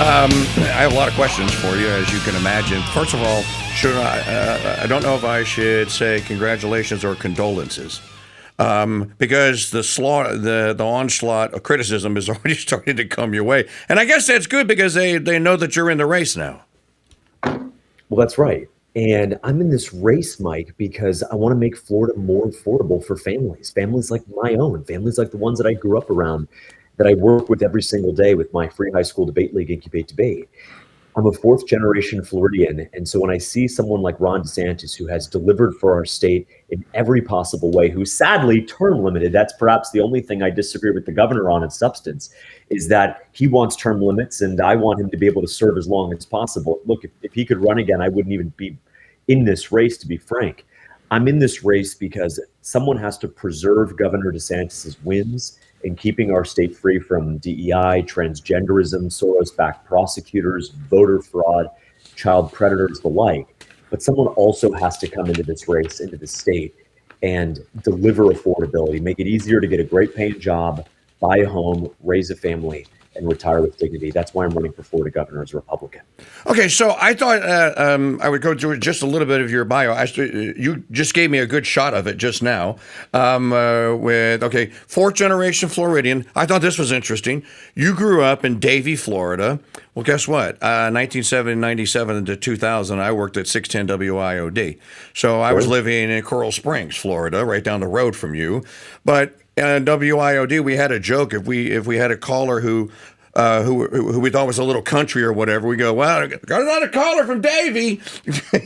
I have a lot of questions for you, as you can imagine. First of all, I don't know if I should say congratulations or condolences, because the onslaught of criticism is already starting to come your way, and I guess that's good because they know that you're in the race now. Well, that's right. And I'm in this race, Mike, because I want to make Florida more affordable for families like my own, families like the ones that I grew up around, that I work with every single day with my free high school debate league, Incubate Debate. I'm a fourth generation Floridian. And so when I see someone like Ron DeSantis, who has delivered for our state in every possible way, who's sadly term limited, that's perhaps the only thing I disagree with the governor on in substance, is that he wants term limits and I want him to be able to serve as long as possible. Look, if he could run again, I wouldn't even be in this race, to be frank. I'm in this race because someone has to preserve Governor DeSantis's wins in keeping our state free from DEI, transgenderism, Soros-backed prosecutors, voter fraud, child predators, the like. But someone also has to come into this race, into the state, and deliver affordability, make it easier to get a great paying job, buy a home, raise a family, and retire with dignity. That's why I'm running for Florida governor as a Republican. Okay, so I thought I would go through just a little bit of your bio. You just gave me a good shot of it just now. Fourth generation Floridian. I thought this was interesting. You grew up in Davie, Florida. Well, guess what? 1997 to 2000, I worked at 610 WIOD. So I was living in Coral Springs, Florida, right down the road from you. But WIOD, we had a joke if we had a caller who we thought was a little country or whatever, we go, well, got another caller from Davie.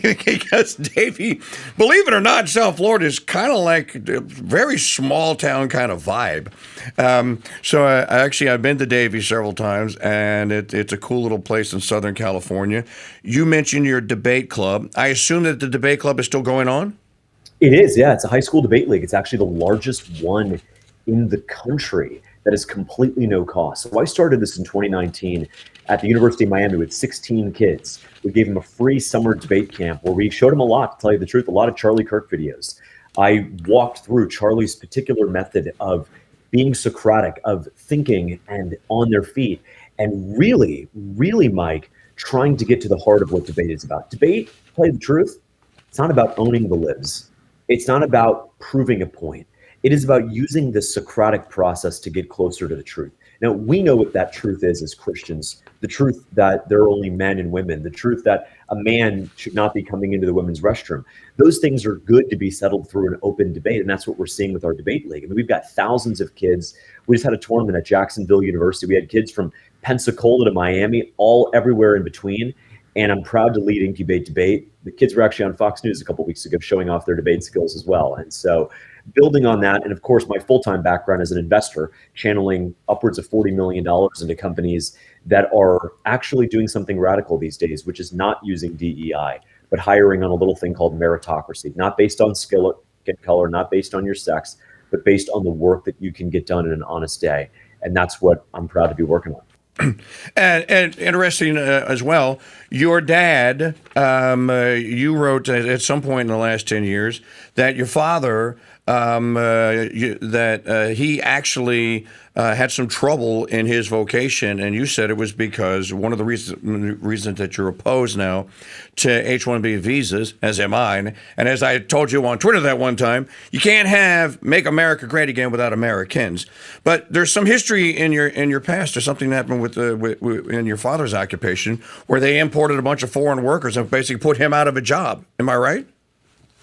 Because Davie, believe it or not, South Florida is kind of like a very small town kind of vibe. I've been to Davie several times, and it's a cool little place in Southern California. You mentioned your debate club. I assume that the debate club is still going on? It is, yeah. It's a high school debate league. It's actually the largest one in the country that is completely no cost. So I started this in 2019 at the University of Miami with 16 kids. We gave them a free summer debate camp where we showed them a lot, to tell you the truth, a lot of Charlie Kirk videos. I walked through Charlie's particular method of being Socratic, of thinking and on their feet, and really, Mike, trying to get to the heart of what debate is about. Debate, to tell you the truth, it's not about owning the libs. It's not about proving a point. It is about using the Socratic process to get closer to the truth. Now, we know what that truth is as Christians, the truth that there are only men and women, the truth that a man should not be coming into the women's restroom. Those things are good to be settled through an open debate, and that's what we're seeing with our debate league. I mean, we've got thousands of kids. We just had a tournament at Jacksonville University. We had kids from Pensacola to Miami, all everywhere in between. And I'm proud to lead Incubate Debate. The kids were actually on Fox News a couple of weeks ago showing off their debate skills as well. And so building on that, and of course, my full-time background as an investor, channeling upwards of $40 million into companies that are actually doing something radical these days, which is not using DEI, but hiring on a little thing called meritocracy, not based on skill, color, not based on your sex, but based on the work that you can get done in an honest day. And that's what I'm proud to be working on. And interesting as well, your dad, you wrote at some point in the last 10 years that your father, he actually had some trouble in his vocation, and you said it was because one of the reasons that you're opposed now to H1V visas, as am I, and as I told you on Twitter that one time, you can't make America great again without Americans. But there's some history in your past, or something that happened in your father's occupation, where they imported a bunch of foreign workers and basically put him out of a job. Am I right?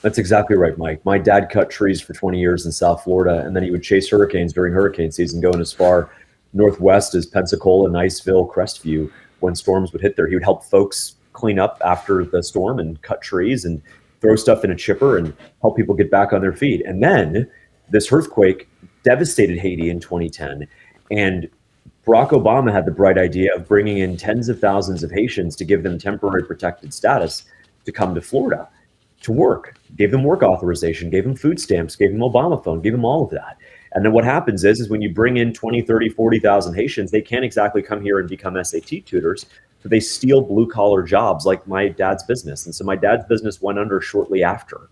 That's exactly right, Mike. My dad cut trees for 20 years in South Florida, and then he would chase hurricanes during hurricane season, going as far northwest as Pensacola, Niceville, Crestview. When storms would hit there, he would help folks clean up after the storm and cut trees and throw stuff in a chipper and help people get back on their feet. And then this earthquake devastated Haiti in 2010, and Barack Obama had the bright idea of bringing in tens of thousands of Haitians to give them temporary protected status to come to Florida to work, gave them work authorization, gave them food stamps, gave them Obama phone, gave them all of that. And then what happens is when you bring in 20, 30, 40,000 Haitians, they can't exactly come here and become SAT tutors. So they steal blue collar jobs like my dad's business. And so my dad's business went under shortly after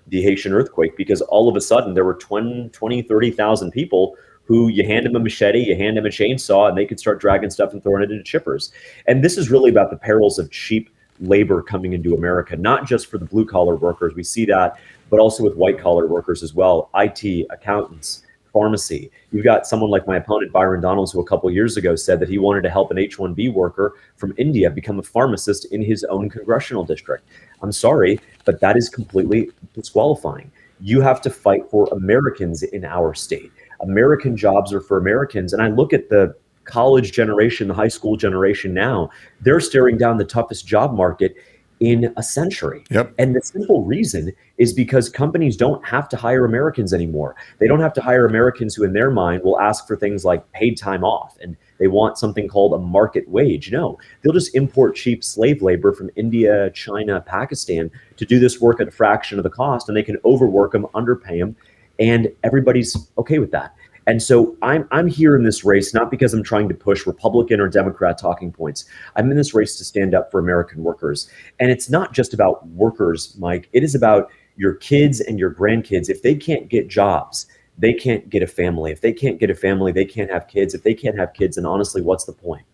the Haitian earthquake, because all of a sudden there were 20, 30,000 people who you hand them a machete, you hand them a chainsaw, and they can start dragging stuff and throwing it into chippers. And this is really about the perils of cheap labor coming into America, not just for the blue collar workers. We see that, but also with white collar workers as well, IT, accountants, pharmacy. You've got someone like my opponent, Byron Donalds, who a couple of years ago said that he wanted to help an H1V worker from India become a pharmacist in his own congressional district. I'm sorry, but that is completely disqualifying. You have to fight for Americans in our state. American jobs are for Americans. And I look at the college generation, the high school generation now, they're staring down the toughest job market in a century. Yep. And the simple reason is because companies don't have to hire Americans anymore. They don't have to hire Americans who in their mind will ask for things like paid time off, and they want something called a market wage. No, they'll just import cheap slave labor from India, China, Pakistan to do this work at a fraction of the cost, and they can overwork them, underpay them, and everybody's okay with that. And so I'm here in this race, not because I'm trying to push Republican or Democrat talking points. I'm in this race to stand up for American workers. And it's not just about workers, Mike. It is about your kids and your grandkids. If they can't get jobs, they can't get a family. If they can't get a family, they can't have kids. If they can't have kids, then honestly, what's the point?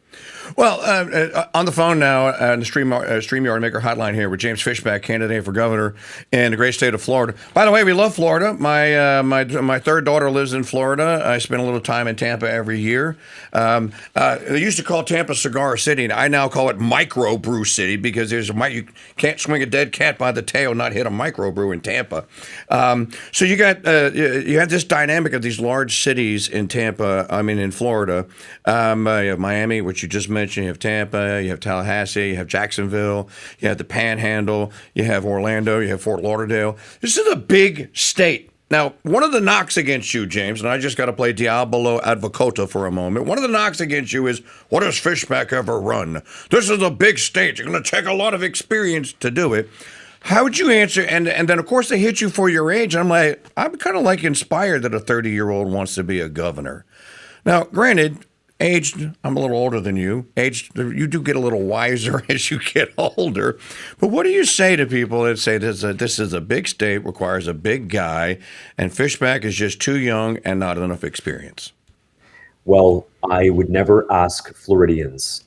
Well, on the phone now, the StreamYard Maker Hotline here with James Fishback, candidate for governor in the great state of Florida. By the way, we love Florida. My third daughter lives in Florida. I spend a little time in Tampa every year. They used to call Tampa Cigar City, and I now call it Micro Brew City because you can't swing a dead cat by the tail, not hit a microbrew in Tampa. So you have this dynamic of these large cities in in Florida. You have Miami, which you just mentioned. You have Tampa, you have Tallahassee, you have Jacksonville, you have the Panhandle, you have Orlando, you have Fort Lauderdale. This is a big state. Now, one of the knocks against you, James, and I just got to play Diabolo Advocato for a moment. One of the knocks against you is, what has Fishback ever run? This is a big state. You're going to take a lot of experience to do it. How would you answer? And then, of course, they hit you for your age. I'm kind of like inspired that a 30-year-old wants to be a governor. Now, granted, aged, I'm a little older than you. Aged, you do get a little wiser as you get older. But what do you say to people that say this is a big state, requires a big guy, and Fishback is just too young and not enough experience? Well, I would never ask Floridians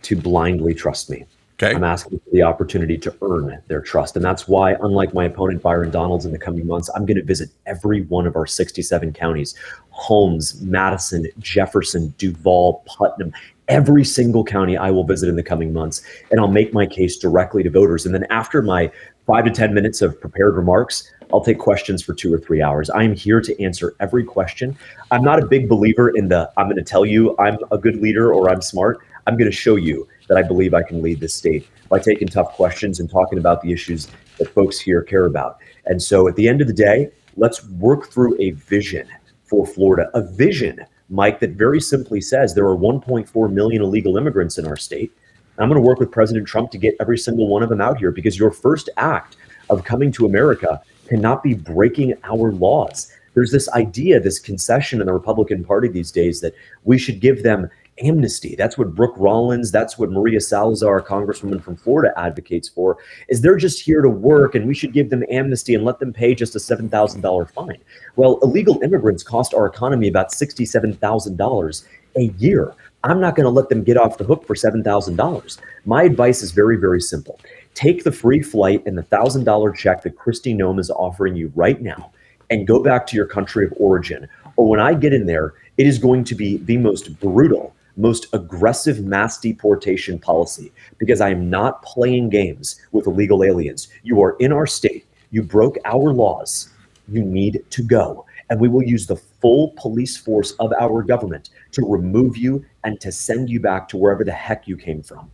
to blindly trust me. Okay. I'm asking for the opportunity to earn their trust. And that's why, unlike my opponent, Byron Donalds, in the coming months, I'm going to visit every one of our 67 counties, Holmes, Madison, Jefferson, Duval, Putnam, every single county I will visit in the coming months. And I'll make my case directly to voters. And then after my 5 to 10 minutes of prepared remarks, I'll take questions for 2 or 3 hours. I'm here to answer every question. I'm not a big believer in I'm going to tell you I'm a good leader or I'm smart. I'm going to show you that I believe I can lead this state by taking tough questions and talking about the issues that folks here care about. And so at the end of the day, let's work through a vision for Florida, a vision, Mike, that very simply says there are 1.4 million illegal immigrants in our state. And I'm going to work with President Trump to get every single one of them out here, because your first act of coming to America cannot be breaking our laws. There's this idea, this concession in the Republican Party these days that we should give them amnesty. That's what Brooke Rollins, that's what Maria Salazar, Congresswoman from Florida, advocates for, is they're just here to work and we should give them amnesty and let them pay just a $7,000 fine. Well, illegal immigrants cost our economy about $67,000 a year. I'm not going to let them get off the hook for $7,000. My advice is very, very simple. Take the free flight and the $1,000 check that Kristi Noem is offering you right now and go back to your country of origin. Or when I get in there, it is going to be the most brutal, most aggressive mass deportation policy, because I am not playing games with illegal aliens. You are in our state. You broke our laws. You need to go. And we will use the full police force of our government to remove you and to send you back to wherever the heck you came from.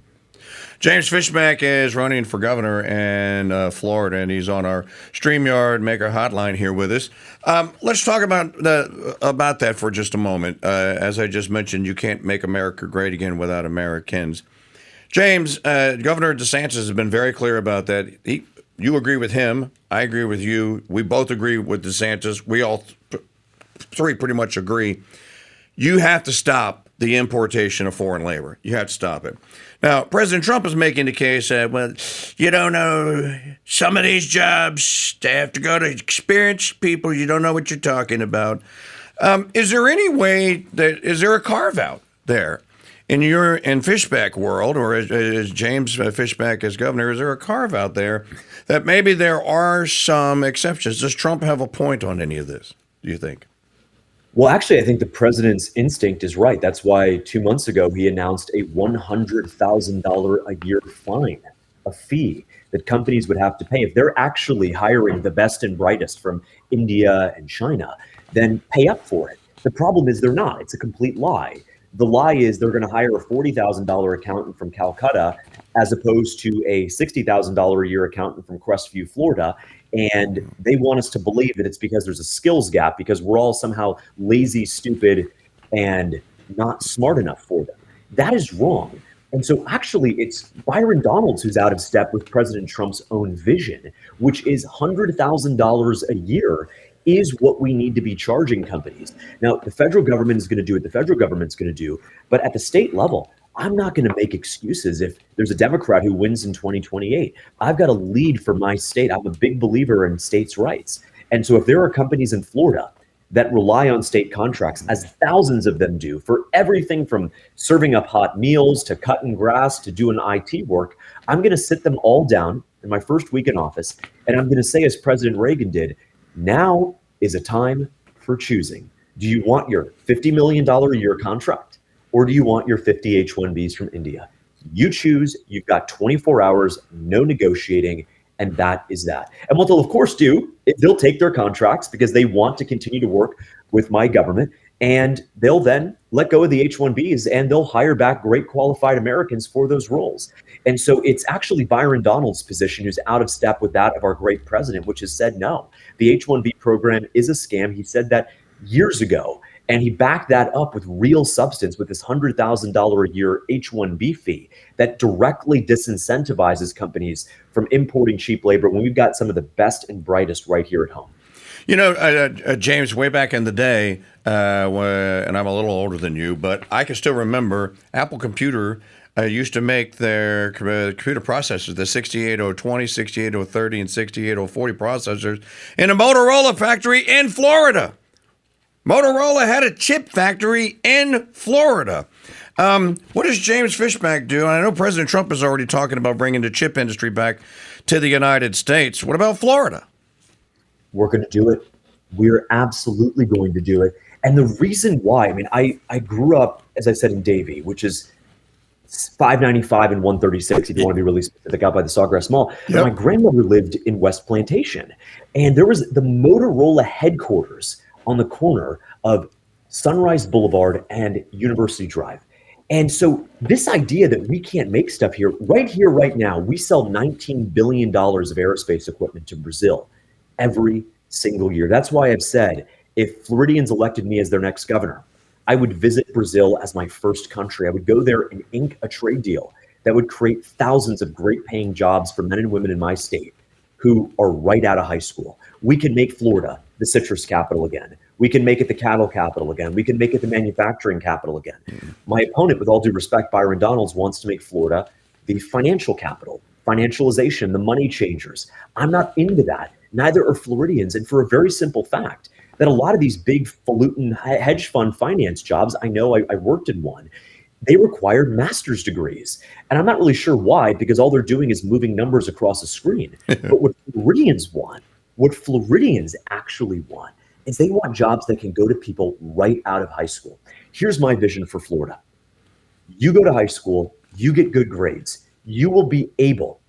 James Fishback is running for governor in Florida, and he's on our StreamYard Maker Hotline here with us. Let's talk about that for just a moment. As I just mentioned, you can't make America great again without Americans. James, Governor DeSantis has been very clear about that. You agree with him. I agree with you. We both agree with DeSantis. We all three pretty much agree. You have to stop the importation of foreign labor. You have to stop it. Now, President Trump is making the case that, well, you don't know, some of these jobs, they have to go to experienced people. You don't know what you're talking about. Is there any way is there a carve out there in Fishback world, or as James Fishback as governor, is there a carve out there that maybe there are some exceptions? Does Trump have a point on any of this, do you think? Well, actually, I think the president's instinct is right. That's why 2 months ago he announced a $100,000 a year fine, a fee that companies would have to pay if they're actually hiring the best and brightest from India and China. Then pay up for it. The problem is they're not. It's a complete lie. The lie is they're going to hire a $40,000 accountant from Calcutta as opposed to a $60,000 a year accountant from Crestview, Florida. And they want us to believe that it's because there's a skills gap, because we're all somehow lazy, stupid, and not smart enough for them. That is wrong. And so actually, it's Byron Donalds who's out of step with President Trump's own vision, which is $100,000 a year is what we need to be charging companies. Now, the federal government is going to do what the federal government's going to do. But at the state level, I'm not going to make excuses if there's a Democrat who wins in 2028. I've got to lead for my state. I'm a big believer in states' rights. And so if there are companies in Florida that rely on state contracts, as thousands of them do, for everything from serving up hot meals to cutting grass to doing IT work, I'm going to sit them all down in my first week in office. And I'm going to say, as President Reagan did, now is a time for choosing. Do you want your $50 million a year contract, or do you want your 50 H1Bs from India? You choose. You've got 24 hours, no negotiating, and that is that. And what they'll, of course, do is they'll take their contracts because they want to continue to work with my government, and they'll then let go of the H1Bs, and they'll hire back great qualified Americans for those roles. And so it's actually Byron Donalds' position who's out of step with that of our great president, which has said no. The H1B program is a scam. He said that years ago, and he backed that up with real substance with this $100,000 a year H1B fee that directly disincentivizes companies from importing cheap labor when we've got some of the best and brightest right here at home. You know, James, way back in the day, and I'm a little older than you, but I can still remember Apple Computer used to make their computer processors, the 68020, 68030, and 68040 processors in a Motorola factory in Florida. Motorola had a chip factory in Florida. What does James Fishback do? And I know President Trump is already talking about bringing the chip industry back to the United States. What about Florida? We're going to do it. We're absolutely going to do it. And the reason why, I mean, I grew up, as I said, in Davie, which is 595 and 136, if you want to be really specific, out by the Sawgrass Mall. Yep. My grandmother lived in West Plantation, and there was the Motorola headquarters on the corner of Sunrise Boulevard and University Drive. And so this idea that we can't make stuff here, right now, we sell $19 billion of aerospace equipment to Brazil every single year. That's why I've said, if Floridians elected me as their next governor, I would visit Brazil as my first country. I would go there and ink a trade deal that would create thousands of great paying jobs for men and women in my state who are right out of high school. We can make Florida the citrus capital again. We can make it the cattle capital again. We can make it the manufacturing capital again. My opponent, with all due respect, Byron Donalds, wants to make Florida the financial capital, financialization, the money changers. I'm not into that. Neither are Floridians. And for a very simple fact, that a lot of these big falutin hedge fund finance jobs, I know I worked in one, they required master's degrees. And I'm not really sure why, because all they're doing is moving numbers across a screen. But what Floridians actually want, is they want jobs that can go to people right out of high school. Here's my vision for Florida. You go to high school, you get good grades, you will be able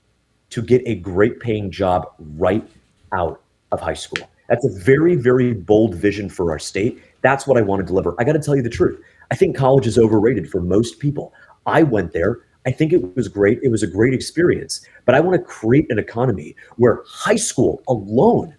to get a great paying job right out of high school. That's a very, very bold vision for our state. That's what I want to deliver. I got to tell you the truth. I think college is overrated for most people. I went there. I think it was great. It was a great experience. But I want to create an economy where high school alone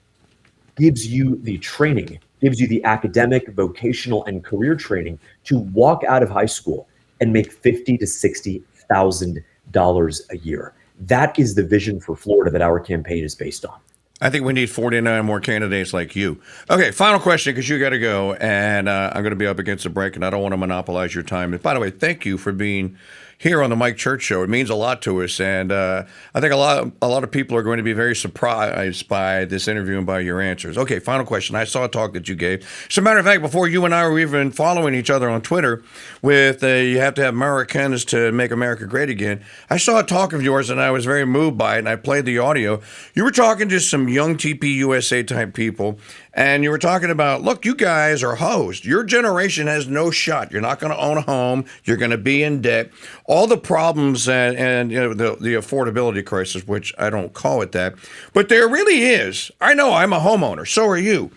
gives you the training, gives you the academic, vocational, and career training to walk out of high school and make $50,000 to $60,000 a year. That is the vision for Florida that our campaign is based on. I think we need 49 more candidates like you. Okay, final question, because you got to go, and I'm going to be up against the break, and I don't want to monopolize your time. And by the way, thank you for being here on the Mike Church Show. It means a lot to us, and I think a lot of people are going to be very surprised by this interview and by your answers. Okay, final question. I saw a talk that you gave. As a matter of fact, before you and I were even following each other on Twitter with you have to have Americans to make America great again, I saw a talk of yours, and I was very moved by it, and I played the audio. You were talking to some young TPUSA type people, and you were talking about, look, you guys are hosed. Your generation has no shot. You're not going to own a home. You're going to be in debt. All the problems and you know, the affordability crisis, which I don't call it that, but there really is. I know I'm a homeowner. So are you.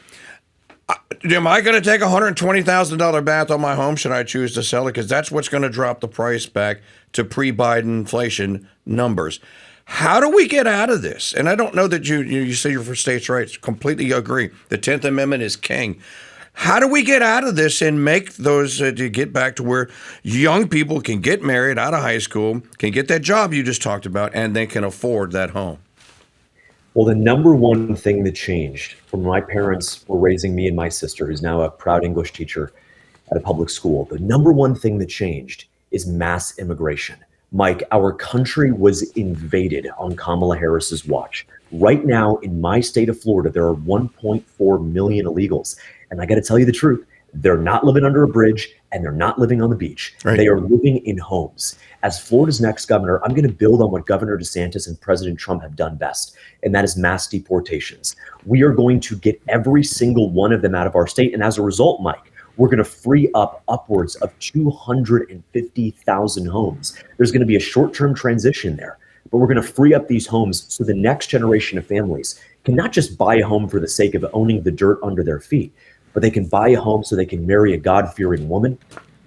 Am I going to take a $120,000 bath on my home? Should I choose to sell it? Because that's what's going to drop the price back to pre-Biden inflation numbers. How do we get out of this? And I don't know that you say you're for states' rights. Completely agree. The 10th Amendment is king. How do we get out of this and make those to get back to where young people can get married out of high school, can get that job you just talked about, and they can afford that home? Well, the number one thing that changed from when my parents were raising me and my sister, who's now a proud English teacher at a public school, the number one thing that changed is mass immigration. Mike, our country was invaded on Kamala Harris's watch. Right now, in my state of Florida, there are 1.4 million illegals. And I got to tell you the truth, they're not living under a bridge and they're not living on the beach. Right. They are living in homes. As Florida's next governor, I'm going to build on what Governor DeSantis and President Trump have done best, and that is mass deportations. We are going to get every single one of them out of our state. And as a result, Mike, we're going to free up upwards of 250,000 homes. There's going to be a short-term transition there, but we're going to free up these homes so the next generation of families can not just buy a home for the sake of owning the dirt under their feet, but they can buy a home so they can marry a God-fearing woman,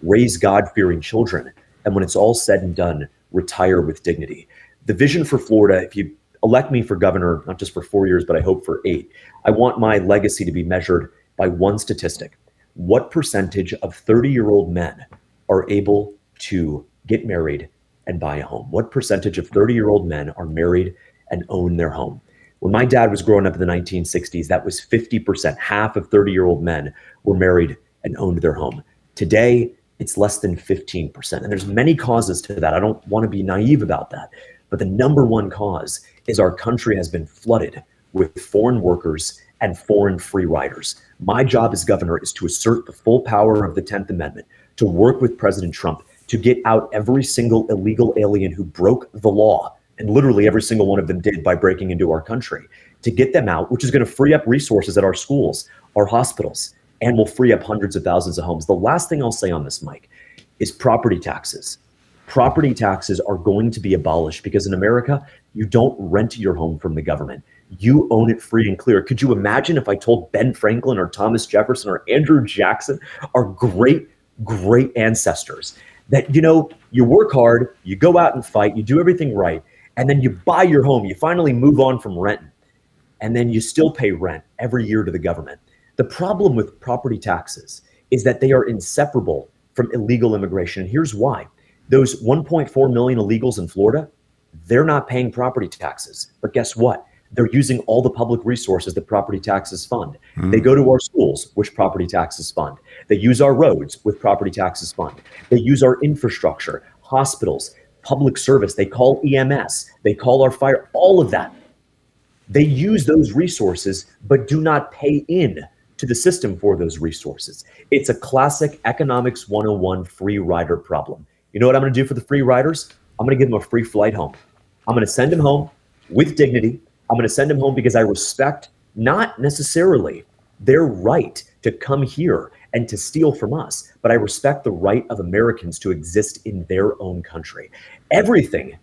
raise God-fearing children, and when it's all said and done, retire with dignity. The vision for Florida, if you elect me for governor, not just for 4 years, but I hope for 8, I want my legacy to be measured by one statistic. What percentage of 30-year-old men are able to get married and buy a home? What percentage of 30-year-old men are married and own their home? When my dad was growing up in the 1960s, that was 50%. Half of 30-year-old men were married and owned their home. Today, it's less than 15%. And there's many causes to that. I don't want to be naive about that. But the number one cause is our country has been flooded with foreign workers and foreign free riders. My job as governor is to assert the full power of the 10th Amendment, to work with President Trump, to get out every single illegal alien who broke the law, and literally every single one of them did by breaking into our country, to get them out, which is going to free up resources at our schools, our hospitals, and will free up hundreds of thousands of homes. The last thing I'll say on this, Mike, is property taxes. Property taxes are going to be abolished because in America, you don't rent your home from the government. You own it free and clear. Could you imagine if I told Ben Franklin or Thomas Jefferson or Andrew Jackson, our great, great ancestors, that, you know, you work hard, you go out and fight, you do everything right, and then you buy your home, you finally move on from renting, and then you still pay rent every year to the government. The problem with property taxes is that they are inseparable from illegal immigration. And here's why. Those 1.4 million illegals in Florida, they're not paying property taxes. But guess what? They're using all the public resources that property taxes fund. They go to our schools, which property taxes fund. They use our roads, with property taxes fund. They use our infrastructure, hospitals, public service. They call EMS. They call our fire, all of that. They use those resources, but do not pay in to the system for those resources. It's a classic economics 101 free rider problem. You know what I'm going to do for the free riders? I'm going to give them a free flight home. I'm going to send them home with dignity. I'm going to send them home because I respect not necessarily their right to come here and to steal from us, but I respect the right of Americans to exist in their own country. Everything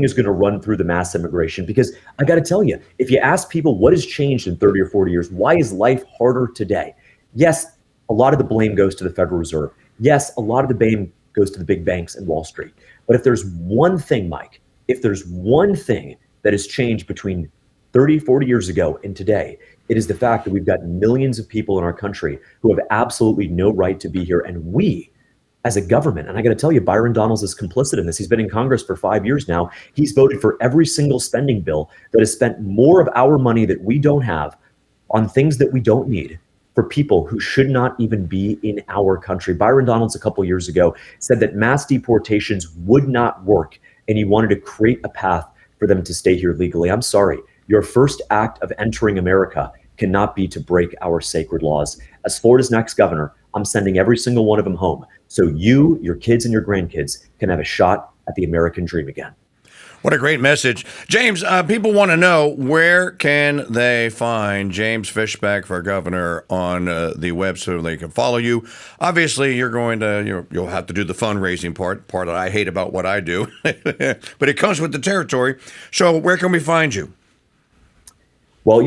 is going to run through the mass immigration because I got to tell you, if you ask people what has changed in 30 or 40 years, why is life harder today? Yes, a lot of the blame goes to the Federal Reserve. Yes, a lot of the blame goes to the big banks and Wall Street. But if there's one thing, Mike, if there's one thing that has changed between 30, 40 years ago and today, it is the fact that we've got millions of people in our country who have absolutely no right to be here. And we, as a government, and I got to tell you, Byron Donalds is complicit in this. He's been in Congress for 5 years now. He's voted for every single spending bill that has spent more of our money that we don't have on things that we don't need for people who should not even be in our country. Byron Donalds a couple years ago said that mass deportations would not work, and he wanted to create a path for them to stay here legally. I'm sorry. Your first act of entering America cannot be to break our sacred laws. As Florida's next governor, I'm sending every single one of them home so you, your kids, and your grandkids can have a shot at the American dream again. What a great message. James, people want to know, where can they find James Fishback for governor on the web so they can follow you? Obviously, you're going to, you'll have to do the fundraising part that I hate about what I do, but it comes with the territory. So where can we find you? Well,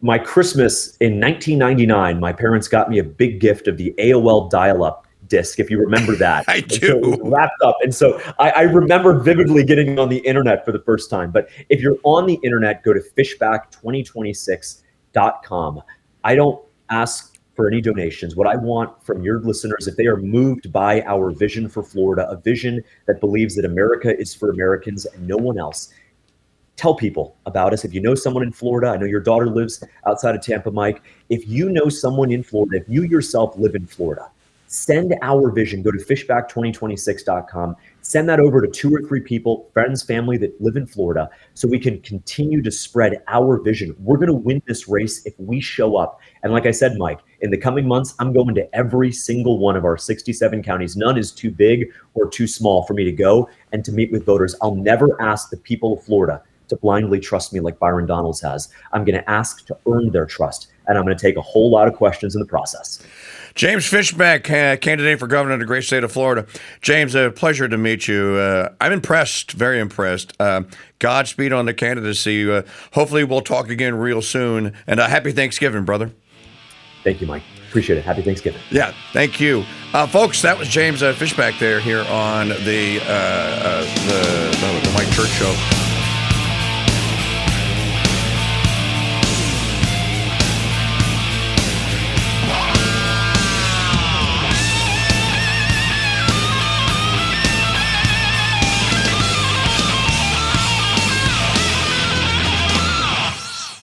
my Christmas in 1999, my parents got me a big gift of the AOL dial-up disc, if you remember that. I do. So it was wrapped up. And so I remember vividly getting on the internet for the first time. But if you're on the internet, go to fishback2026.com. I don't ask for any donations. What I want from your listeners, if they are moved by our vision for Florida, a vision that believes that America is for Americans and no one else, tell people about us. If you know someone in Florida, I know your daughter lives outside of Tampa, Mike. If you know someone in Florida, if you yourself live in Florida, send our vision. Go to fishback2026.com. Send that over to 2 or 3 people, friends, family that live in Florida, so we can continue to spread our vision. We're going to win this race if we show up. And like I said, Mike, in the coming months, I'm going to every single one of our 67 counties. None is too big or too small for me to go and to meet with voters. I'll never ask the people of Florida to blindly trust me like Byron Donalds has. I'm going to ask to earn their trust, and I'm going to take a whole lot of questions in the process. James Fishback, candidate for governor of the great state of Florida. James, a pleasure to meet you. I'm impressed, very impressed. Godspeed on the candidacy. Hopefully we'll talk again real soon. And happy Thanksgiving, brother. Thank you, Mike. Appreciate it. Happy Thanksgiving. Yeah, thank you. Folks, that was James Fishback there here on the Mike Church Show.